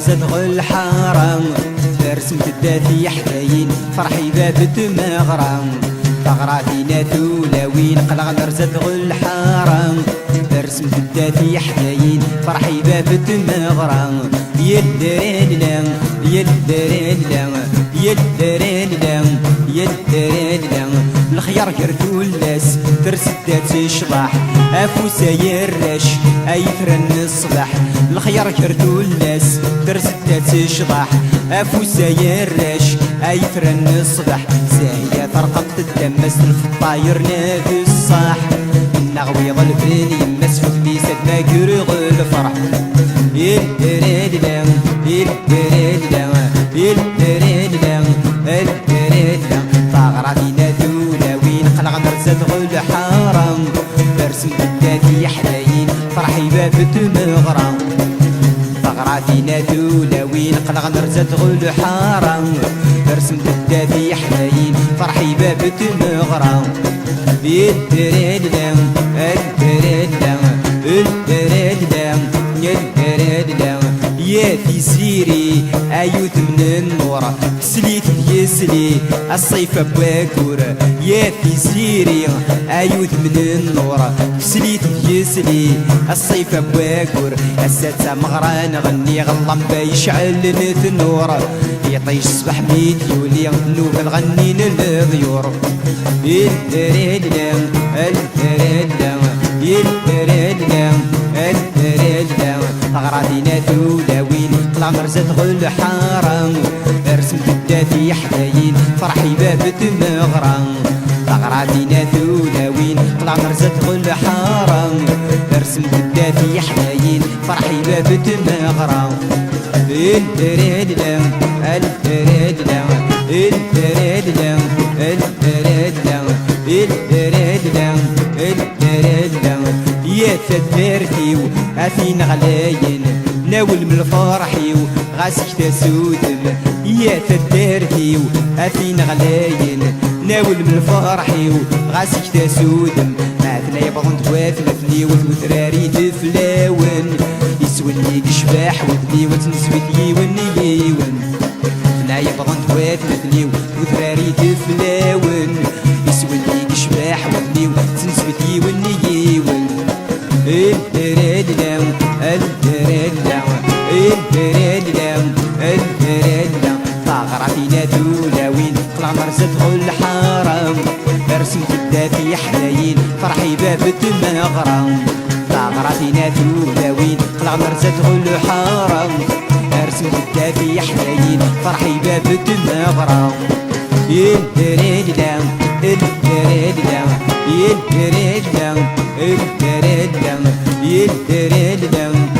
زدغ الحرام رسمت الدافي حداين فرحي باب تمغرام ثغراتينا ثولاوين قلغ زدغ الحرام رسمت الدافي حداين فرحي باب تمغرام يدرين لام يدرين لام يدرين لام يدرين لام الخيار كرتو اللاس ترسدات الشباح افوسا يرش ايثرن الصباح الخيار كرتو اللاس ترسدات الشباح افوسا يرش ايثرن الصباح ساهية فرقت الدمس في الطاير نادي الصاح النغوي ظلفين يمس في البيسات ما كرغ الفرح يدرين لام يدرين لام يدرين لام يدرين لام ثغراتينا ثولاوين قلغ زدغ الحرام برسم الدافي حداين فرحي باب تمغرام ثغراتينا ثولاوين قلغ زدغ الحرام برسم الدافي حداين فرحي باب تمغرام يدرين لام يدرين لام يدرين لام يدرين لام يا في سيري ايوت من النور سليت يسلي الصيف باكور يا في سيري ايوت من النور سليت يسلي الصيف باكور السادسة مغران غني غلام بيشعل النور يطيش صبح ميت يولي نوف الغني للضيور يدرين لام الدرين لام يدرين لام الدرين لام ثغراتينا ثولاوين طلع مرزة الحرام رسمت الدافي حداين فرحي باب تمغرام ثغراتينا ثولاوين طلع مرزة الحرام رسمت الدافي حداين فرحي باب تمغرام الدرين لام الدرين لام الدرين لام الدرين لام الدرين لام الدرين لام يا تدبرتيو اثين غلاين ناول من الفرحيو غاسك تسودم يا تدبرتيو اثين غلاين ناول من الفرحيو غاسك تسودم معثنا يبغون توافلتني وتراري تفلاون يسولني كشباح ودني وتنسوي ونيون لا يبغون توافلتني وتراري تفلاون يسولني كشباح ودني وتنسوي ونيون الدرين لام الدرين لام الدرين لام الدرين لام ثغراتينا ثولاوين طلع مرزة الحرام رسمت الدافي حداين فرحي باب تمغرام ثغراتينا ثولاوين طلع مرزة الحرام رسمت الدافي حداين فرحي باب تمغرام الدرين لام الدرين لام الدرين لام الدرين لام الدرين لام